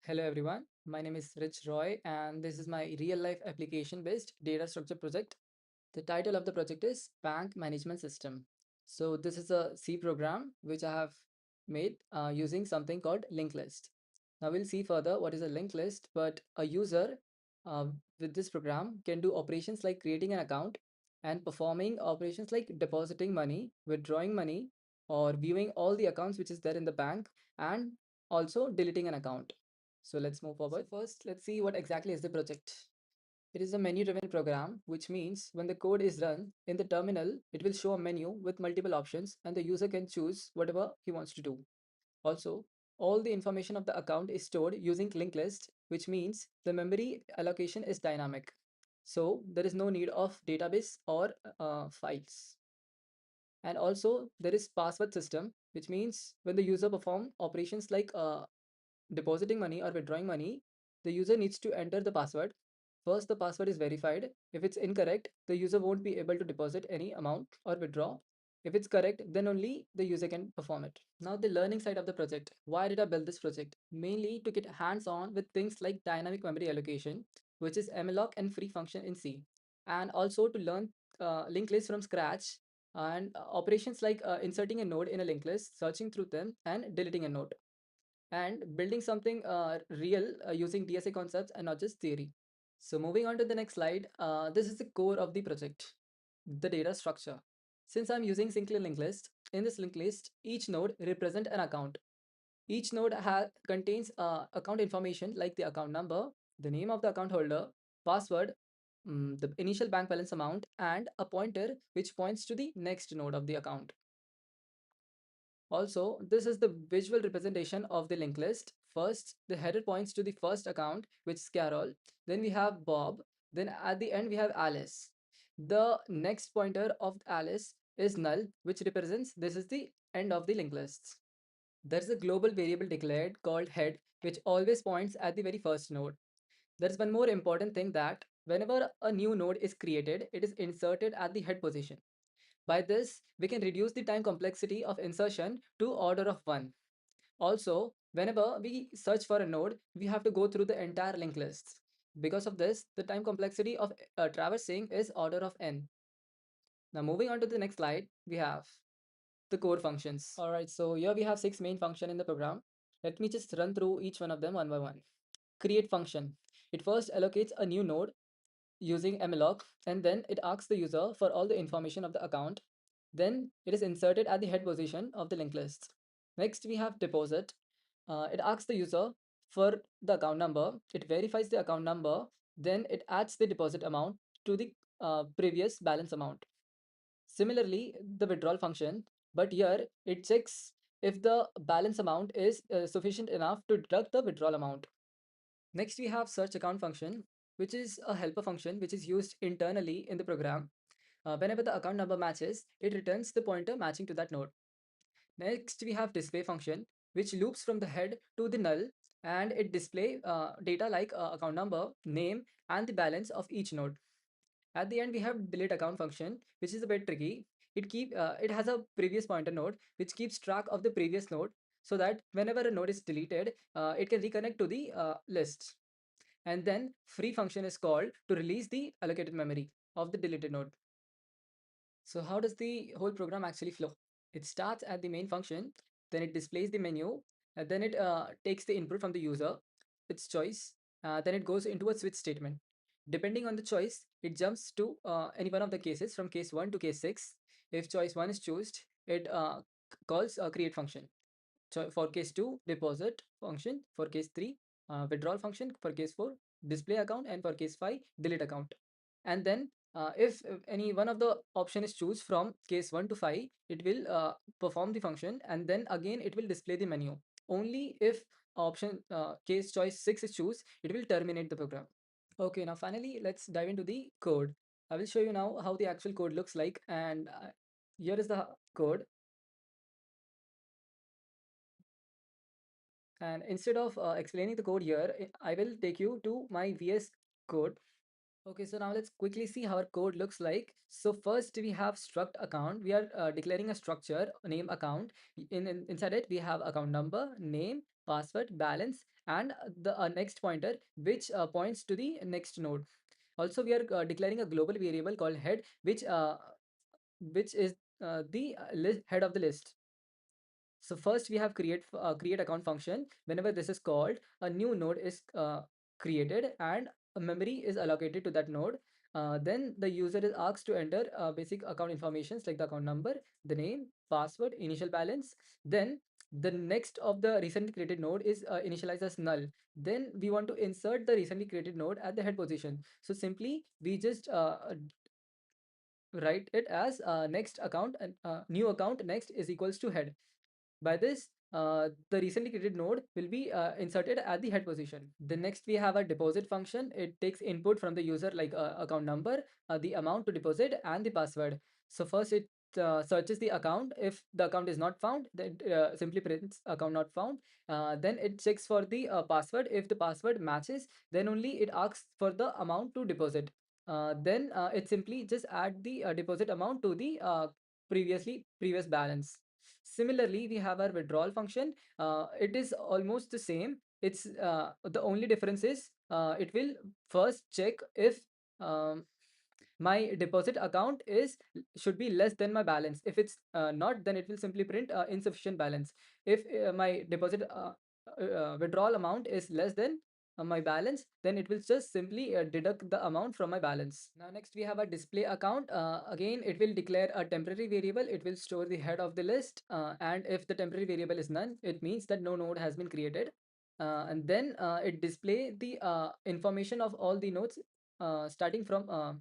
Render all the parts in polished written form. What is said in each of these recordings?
Hello everyone, my name is Rich Roy and this is my real life application based data structure project. The title of the project is Bank Management System. So this is a C program which I have made using something called linked list. Now we'll see further what is a linked list, but a user uh, with this program can do operations like creating an account and performing operations like depositing money, withdrawing money, or viewing all the accounts which is there in the bank, and also deleting an account. So let's move forward. So first, let's see what exactly is the project. It is a menu-driven program, which means when the code is run in the terminal, it will show a menu with multiple options and the user can choose whatever he wants to do. Also, all the information of the account is stored using linked list, which means the memory allocation is dynamic. So there is no need of database or files. And also there is password system, which means when the user perform operations like depositing money or withdrawing money, the user needs to enter the password. First, the password is verified. If it's incorrect, the user won't be able to deposit any amount or withdraw. If it's correct, then only the user can perform it. Now, the learning side of the project. Why did I build this project? Mainly to get hands-on with things like dynamic memory allocation, which is malloc and free function in C, and also to learn linked lists from scratch and operations like inserting a node in a linked list, searching through them, and deleting a node and building something real using DSA concepts and not just theory. So moving on to the next slide, this is the core of the project, the data structure. Since I'm using single linked list, in this linked list, each node represent an account. Each node contains account information like the account number, the name of the account holder, password, the initial bank balance amount, and a pointer which points to the next node of the account. Also, this is the visual representation of the linked list. First, the header points to the first account, which is Carol. Then we have Bob. Then at the end, we have Alice. The next pointer of Alice is null, which represents this is the end of the linked list. There's a global variable declared called head, which always points at the very first node. There's one more important thing that whenever a new node is created, it is inserted at the head position. By this, we can reduce the time complexity of insertion to order of 1. Also, whenever we search for a node, we have to go through the entire linked list. Because of this, the time complexity of traversing is order of n. Now moving on to the next slide, we have the core functions. All right, so here we have 6 main functions in the program. Let me just run through each one of them one by one. Create function. It first allocates a new node using malloc, and then it asks the user for all the information of the account. Then it is inserted at the head position of the linked list. Next, we have deposit. It asks the user for the account number. It verifies the account number. Then it adds the deposit amount to the previous balance amount. Similarly, the withdrawal function, but here it checks if the balance amount is sufficient enough to deduct the withdrawal amount. Next, we have search account function, which is a helper function which is used internally in the program. Whenever the account number matches, it returns the pointer matching to that node. Next, we have display function, which loops from the head to the null, and it display data like account number, name, and the balance of each node. At the end, we have delete account function, which is a bit tricky. It has a previous pointer node, which keeps track of the previous node, so that whenever a node is deleted, it can reconnect to the list. And then free function is called to release the allocated memory of the deleted node. So how does the whole program actually flow? It starts at the main function, then it displays the menu, and then it takes the input from the user, its choice, then it goes into a switch statement. Depending on the choice, it jumps to any one of the cases from case 1 to case 6. If choice 1 is chosen, it calls a create function. For case 2, deposit function. For case 3, withdrawal function. For case 4, display account. And for case 5, delete account. And then if any one of the option is choose from case 1 to 5, it will perform the function, and then again it will display the menu. Only if option case choice 6 is choose, it will terminate the program. Okay, now finally let's dive into the code. I will show you now how the actual code looks like, and here is the code. And instead of explaining the code here, I will take you to my VS Code. Okay, so now let's quickly see how our code looks like. So first we have struct account. We are declaring a structure, name account. Inside it, we have account number, name, password, balance, and the next pointer, which points to the next node. Also, we are declaring a global variable called head, which is the head of the list. So first we have create account function. Whenever this is called, a new node is created and a memory is allocated to that node. Then the user is asked to enter basic account informations like the account number, the name, password, initial balance. Then the next of the recently created node is initialized as null. Then we want to insert the recently created node at the head position. So simply we just write it as next account and new account next is equals to head. By this, the recently created node will be inserted at the head position. The next we have a deposit function. It takes input from the user like account number, the amount to deposit, and the password. So first it searches the account. If the account is not found, then it simply prints account not found. Then it checks for the password. If the password matches, then only it asks for the amount to deposit. Then it simply just add the deposit amount to the previous balance. Similarly, we have our withdrawal function. It is almost the same. It's the only difference is it will first check if um, my deposit account is should be less than my balance. If it's not, then it will simply print insufficient balance. If my deposit withdrawal amount is less than my balance, then it will just simply deduct the amount from my balance. Now next we have a display account. Again, it will declare a temporary variable. It will store the head of the list, and if the temporary variable is none, it means that no node has been created. And then it display the information of all the nodes starting from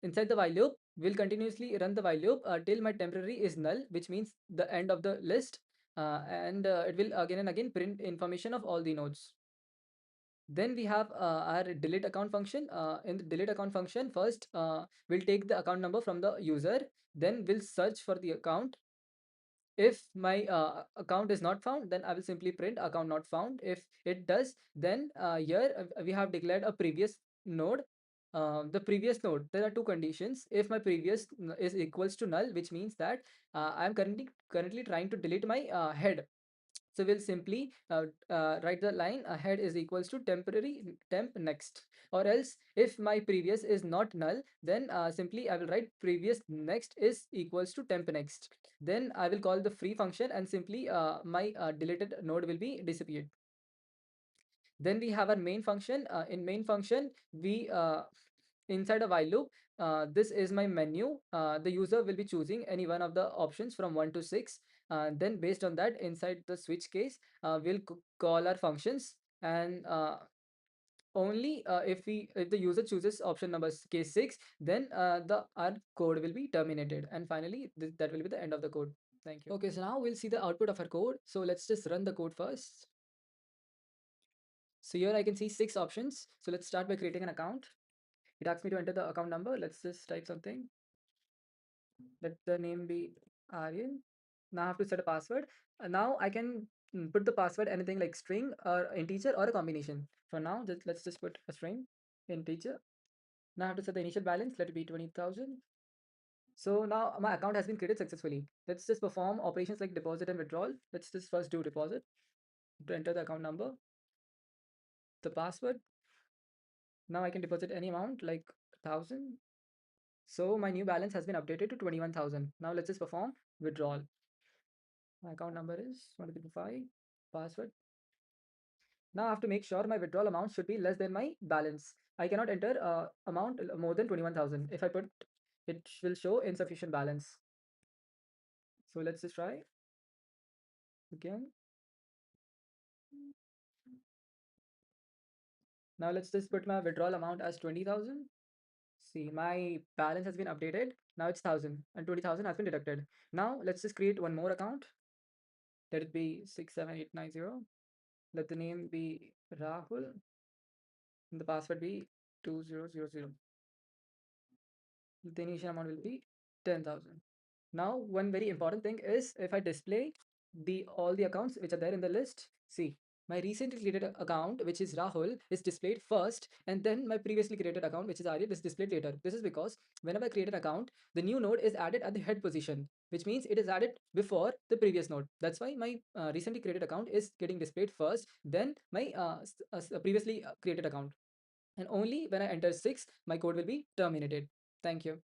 inside the while loop. Will continuously run the while loop till my temporary is null, which means the end of the list, and it will again and again print information of all the nodes. Then we have our delete account function. In the delete account function, first we'll take the account number from the user, then we'll search for the account. If my account is not found, then I will simply print account not found. If it does, then here we have declared a previous node. The previous node, there are two conditions. If my previous is equals to null, which means that I am currently trying to delete my head. So we'll simply write the line ahead is equals to temporary temp next. Or else if my previous is not null, then simply I will write previous next is equals to temp next. Then I will call the free function and simply my deleted node will be disappeared. Then we have our main function. In main function, we inside a while loop, this is my menu. The user will be choosing any one of the options from 1 to 6. Then based on that, inside the switch case, we'll call our functions, and only if the user chooses option number case 6, then the our code will be terminated, and finally that will be the end of the code. Thank you. Okay, so now we'll see the output of our code. So let's just run the code first. So here I can see 6 options. So let's start by creating an account. It asks me to enter the account number. Let's just type something. Let the name be Aryan. Now I have to set a password. Now I can put the password anything like string or integer or a combination. For now, let's just put a string, integer. Now I have to set the initial balance. Let it be 20,000. So now my account has been created successfully. Let's just perform operations like deposit and withdrawal. Let's just first do deposit to enter the account number, the password. Now I can deposit any amount like 1,000. So my new balance has been updated to 21,000. Now let's just perform withdrawal. My account number is 125, password. Now I have to make sure my withdrawal amount should be less than my balance. I cannot enter amount more than 21,000. If I put, it will show insufficient balance. So let's just try again. Now let's just put my withdrawal amount as 20,000. See, my balance has been updated. Now it's 1,000 and 20,000 has been deducted. Now let's just create one more account. Let it be 67890. Let the name be Rahul and the password be 2000. The initial amount will be 10,000. Now, one very important thing is if I display the all the accounts which are there in the list, see, my recently created account, which is Rahul, is displayed first, and then my previously created account, which is Aryan, is displayed later. This is because whenever I create an account, the new node is added at the head position, which means it is added before the previous node. That's why my recently created account is getting displayed first, then my previously created account. And only when I enter 6, my code will be terminated. Thank you.